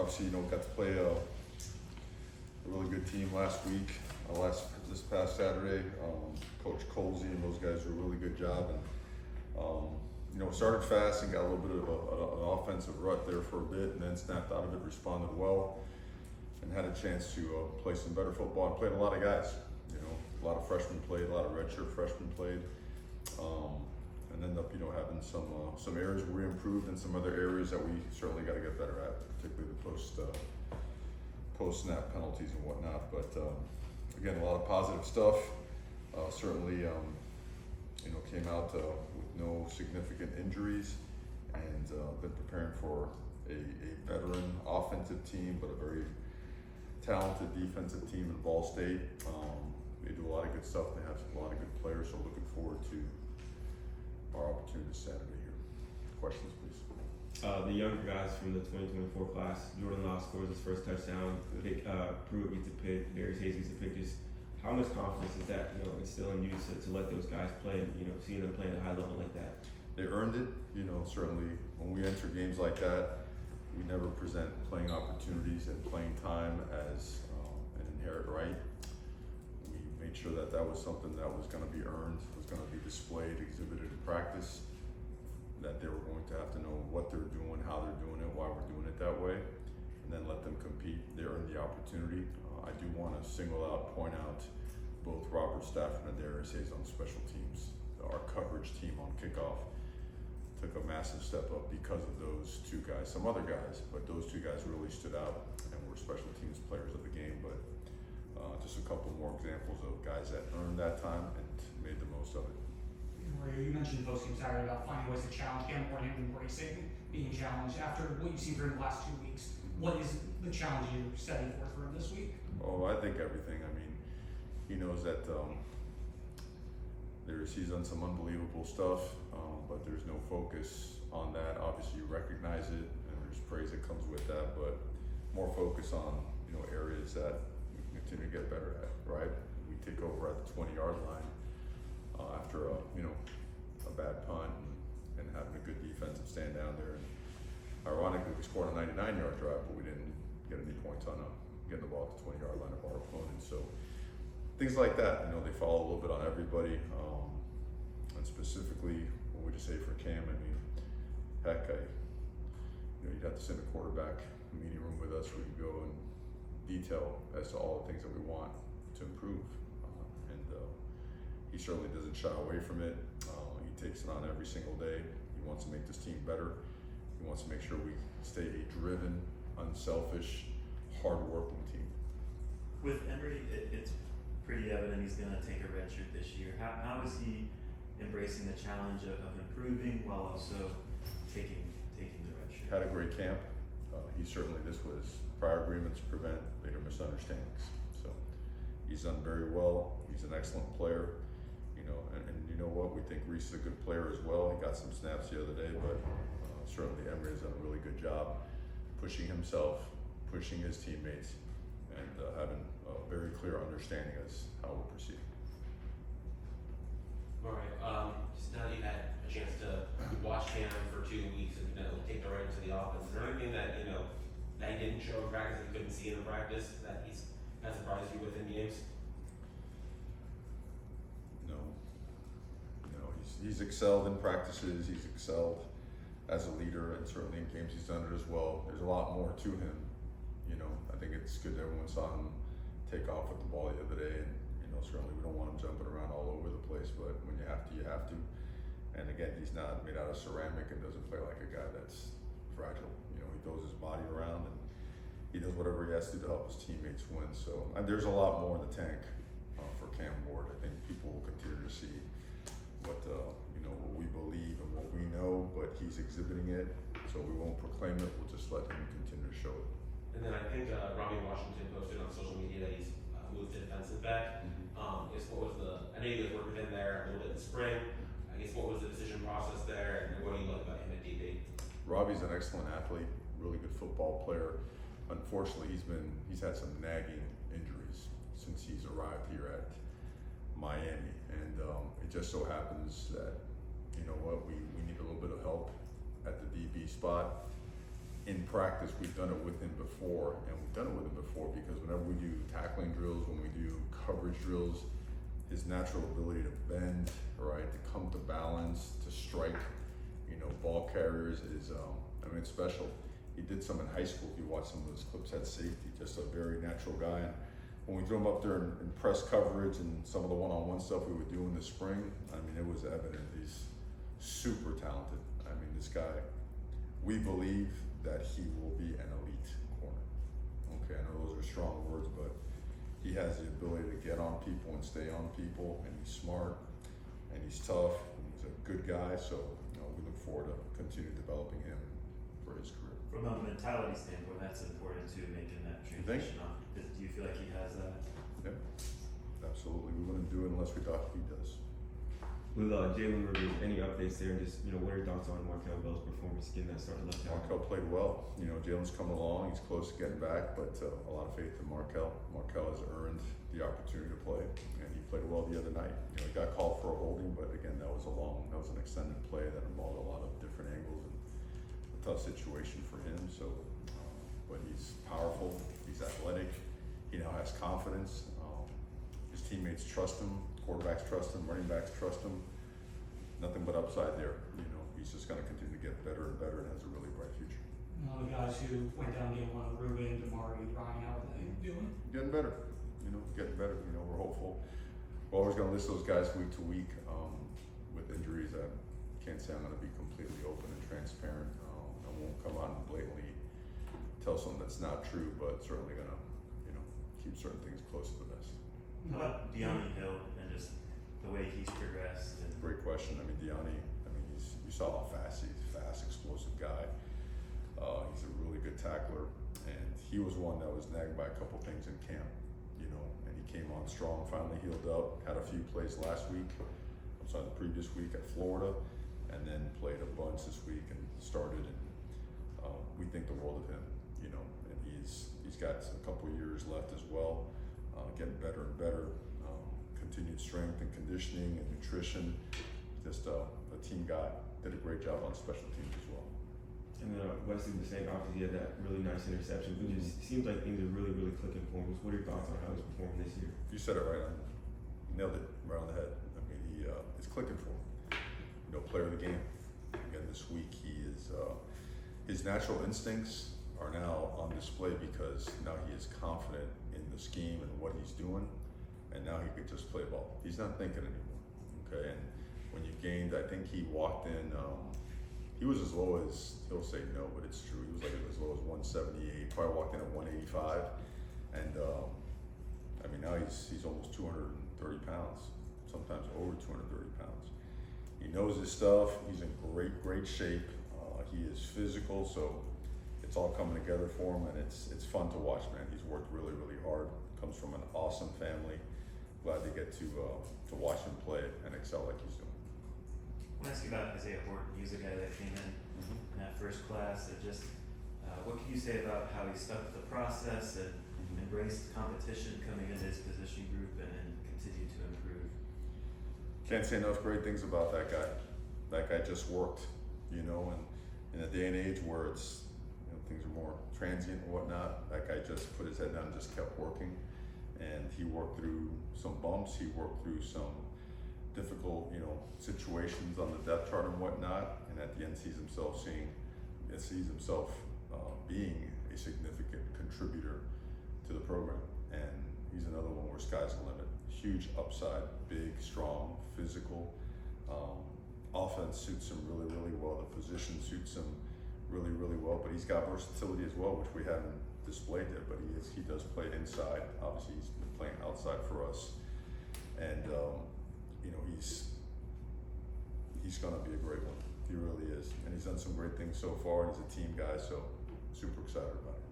obviously, got to play a really good team last week, this past Saturday. Coach Colsey and those guys did a really good job, and started fast and got a little bit of an offensive rut there for a bit, and then snapped out of it, responded well, and had a chance to play some better football and played a lot of guys. A lot of freshmen played, a lot of redshirt freshmen played, and ended up having some areas where we improved and some other areas that we certainly got to get better at, particularly the post snap penalties and whatnot. But again, a lot of positive stuff. Certainly, came out with no significant injuries, and been preparing for a veteran offensive team, but a very talented defensive team in Ball State. They do a lot of good stuff. They have a lot of good players, so looking forward to our opportunity this Saturday here. Questions, please. The younger guys from the 2024 class, Jordan Law scores his first touchdown. Pruitt gets a pick. Darius Hayes gets a pick. Just how much confidence is that instill in you to let those guys play and seeing them play at a high level like that? They earned it. Certainly when we enter games like that, we never present playing opportunities and playing time as an inherent right. We made sure that was something that was going to be earned, was going to be displayed, exhibited in practice, that they were going to have to know what they're doing, how they're doing it, why we're doing it that way, and then let them compete. They earned the opportunity. I do want to point out both Robert Stafford and Darius Hayes on special teams. Our coverage team on kickoff took a massive step up because of those two guys. Some other guys, but those two guys really stood out and were special teams players of the game. But just a couple more examples of guys that earned that time and made the most of it. You mentioned post-game Saturday about finding ways to challenge him or him embracing being challenged. After what you've seen during the last 2 weeks, what is the challenge you're setting forth for him this week? Oh, I think everything. I mean, he knows that he's done some unbelievable stuff, but there's no focus on that. Obviously, you recognize it, and there's praise that comes with that, but more focus on areas that we can continue to get better at. Right? We take over at the 20-yard line after a bad punt and having a good defensive stand down there. And ironically, we scored a 99-yard drive, but we didn't get any points on getting the ball at the 20-yard line of our opponent. So things like that, they fall a little bit on everybody. And specifically, what would you say for Cam? I mean, heck, you'd have to send a quarterback meeting room with us where we can go and detail as to all the things that we want to improve. He certainly doesn't shy away from it. He takes it on every single day. He wants to make this team better. He wants to make sure we stay a driven, unselfish, hard-working team. With Emory, it's pretty evident he's going to take a red shirt this year. How is he embracing the challenge of improving while also taking the red shirt? Had a great camp. This was prior agreements to prevent later misunderstandings. So he's done very well. He's an excellent player. And you know what? We think Reese is a good player as well. He got some snaps the other day, but certainly Emory has done a really good job pushing himself, pushing his teammates, and having a very clear understanding as how we're proceeding. All right. Just now that you've had a chance to watch him for 2 weeks and take the right into the offense, is there anything that that he didn't show in practice that you couldn't see in the practice that has surprised you within games? He's excelled in practices. He's excelled as a leader, and certainly in games he's done it as well. There's a lot more to him. I think it's good that everyone saw him take off with the ball the other day, and certainly we don't want him jumping around all over the place, but when you have to, you have to. And again, he's not made out of ceramic and doesn't play like a guy that's fragile. He throws his body around and he does whatever he has to do to help his teammates win. So there's a lot more in the tank for Cam Ward. I think people will continue to see what we believe and what we know, but he's exhibiting it, so we won't proclaim it. We'll just let him continue to show it. And then I think Robbie Washington posted on social media that he's moved to defensive back. I guess what was I know you guys worked with him there a little bit in spring. I guess what was the decision process there, and what do you like about him at DB? Robbie's an excellent athlete, really good football player. Unfortunately, he's had some nagging injuries since he's arrived here at Miami, and it just so happens that we need a little bit of help at the DB spot. in practice, we've done it with him before, and we've done it with him before because whenever we do tackling drills, when we do coverage drills, his natural ability to bend, right, to come to balance, to strike, ball carriers is, it's special. He did some in high school. If you watch some of those clips at safety, just a very natural guy. And when we threw him up there in press coverage and some of the one-on-one stuff we would do in the spring, it was evident he's super talented. This guy, we believe that he will be an elite corner. Okay, I know those are strong words, but he has the ability to get on people and stay on people, and he's smart, and he's tough, and he's a good guy, so we look forward to continue developing him for his career. From a mentality standpoint, that's important too, making that transition off. Do you feel like he has that? Yep, absolutely. We wouldn't do it unless we thought he does. With Jalen Rivers, any updates there? And just what are your thoughts on Markel Bell's performance getting that start at left tackle? Markel played well. Jalen's coming along. He's close to getting back, but a lot of faith in Markel. Markel has earned the opportunity to play, and he played well the other night. He got called for a holding, but again, that was an extended play that involved a lot of different angles and a tough situation for him. So, but he's powerful. He's athletic. He now has confidence. His teammates trust him. Quarterbacks trust him, running backs trust him. Nothing but upside there. He's just going to continue to get better and better and has a really bright future. The guys who went down game one, Ruben, Damari, Ryan, how are they doing? Getting better. Getting better. We're hopeful. We're always going to list those guys week to week. With injuries, I can't say I'm going to be completely open and transparent. I won't come out and blatantly tell something that's not true, but certainly going to, keep certain things close to the vest. How about De'Ani Hill and just the way he's progressed? And Great question. De'Ani, you saw how fast he's fast, explosive guy. He's a really good tackler, and he was one that was nagged by a couple things in camp, and he came on strong, finally healed up, had a few plays last week, the previous week at Florida, and then played a bunch this week and started, and we think the world of him, and he's got a couple years left as well. Getting better and better, continued strength and conditioning and nutrition. Just a team guy. Did a great job on special teams as well. And then Wesley was saying, obviously, he had that really nice interception. But it just seems like things are really, really clicking for him. What are your thoughts on how he's performing this year? You said it right. Nailed it right on the head. He it's clicking for him. Player of the game. Again, this week he is. His natural instincts are now on display because now he is confident in the scheme and what he's doing, and now he could just play ball. He's not thinking anymore. Okay, and when you gained, I think he walked in. He was as low as, he'll say no, but it's true. He was like as low as 178. Probably walked in at 185, and now he's almost 230 pounds. Sometimes over 230 pounds. He knows his stuff. He's in great shape. He is physical, so it's all coming together for him, and it's fun to watch, man. He's worked really hard. Comes from an awesome family. Glad to get to watch him play and excel like he's doing. I want to ask you about Isaiah Horton. He was a guy that came in that first class. And just what can you say about how he stuck to the process and embraced competition coming into his position group and continued to improve? Can't say enough great things about that guy. That guy just worked, and in a day and age where it's things are more transient and whatnot, that guy just put his head down and just kept working. And he worked through some bumps. He worked through some difficult, situations on the depth chart and whatnot. And at the end, sees himself being a significant contributor to the program. And he's another one where sky's the limit. Huge upside, big, strong, physical. Offense suits him really well. The position suits him really well. But he's got versatility as well, which we haven't displayed there. But he does play inside. Obviously, he's been playing outside for us, and he's going to be a great one. He really is, and he's done some great things so far. He's a team guy, so super excited about it.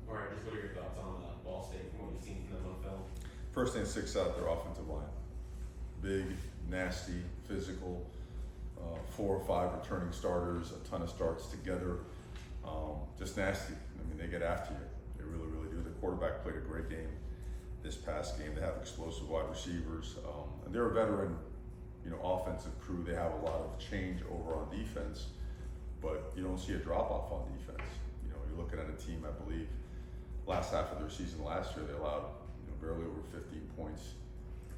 All right, just what are your thoughts on Ball State from what you've seen from them on film? First thing that sticks out, their offensive line. Big, nasty, physical, 4 or 5 returning starters, a ton of starts together. Just nasty. They get after you. They really do. The quarterback played a great game this past game. They have explosive wide receivers. And they're a veteran, offensive crew. They have a lot of change over on defense. But you don't see a drop off on defense. You know, you're looking at a team, I believe, last half of their season last year, they allowed, you know, barely over 15 points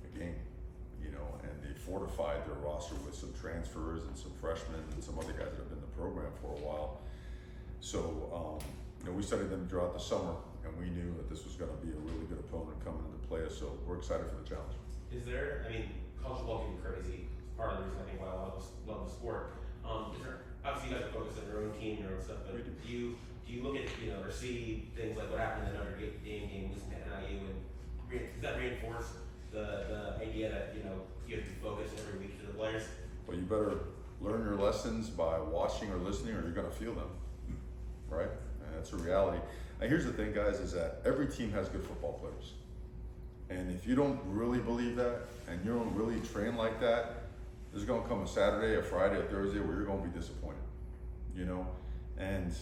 a game, you know, and they fortified their roster with some transfers and some freshmen and some other guys that have been in the program for a while. So, you know, we studied them throughout the summer, and we knew that this was going to be a really good opponent coming into play us, so we're excited for the challenge. Is there, I mean, college football can be crazy. It's part of the reason I think why a lot of us love the sport. Is there, obviously you guys are focused on your own team, your own stuff, but do you look at, you know, or see things like what happened in the Notre Dame game, losing to NIU, and does that reinforce the idea that, you know, you have to focus every week to the players? Well, you better learn your lessons by watching or listening, or you're going to feel them, right? And that's a reality. And here's the thing, guys, is that every team has good football players. And if you don't really believe that, and you don't really train like that, there's going to come a Saturday, a Friday, a Thursday where you're going to be disappointed, you know? And,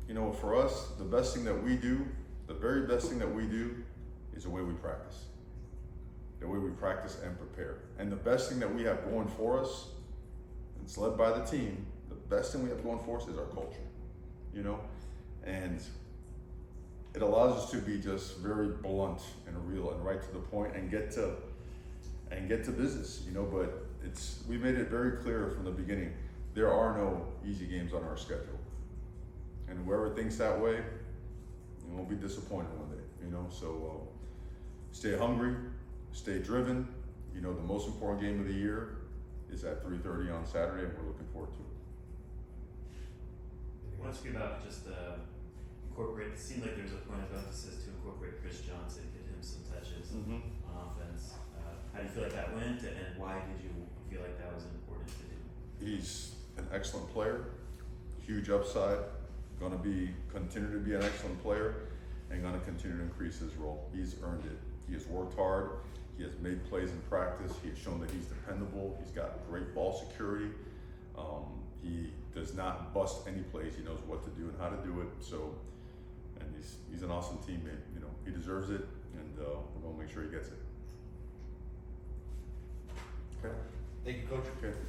you know, for us, the best thing that we do, the very best thing that we do is the way we practice. The way we practice and prepare. And the best thing that we have going for us, and it's led by the team, the best thing we have going for us is our culture, you know? And it allows us to be just very blunt and real and right to the point and get to business, you know, but we made it very clear from the beginning, there are no easy games on our schedule. And whoever thinks that way, you won't be disappointed one day, you know, so stay hungry, stay driven. You know, the most important game of the year is at 3:30 on Saturday, and we're looking forward to it. I want to speak about just incorporate. It seemed like there was a point of emphasis to incorporate Chris Johnson, get him some touches on offense. How do you feel like that went, and why did you feel like that was important to do? He's an excellent player, huge upside, going to continue to be an excellent player, and going to continue to increase his role. He's earned it. He has worked hard. He has made plays in practice. He has shown that he's dependable. He's got great ball security. He does not bust any plays. He knows what to do and how to do it. So, and he's an awesome teammate. You know, he deserves it, and we're going to make sure he gets it. Okay. Thank you, Coach. Okay. Thank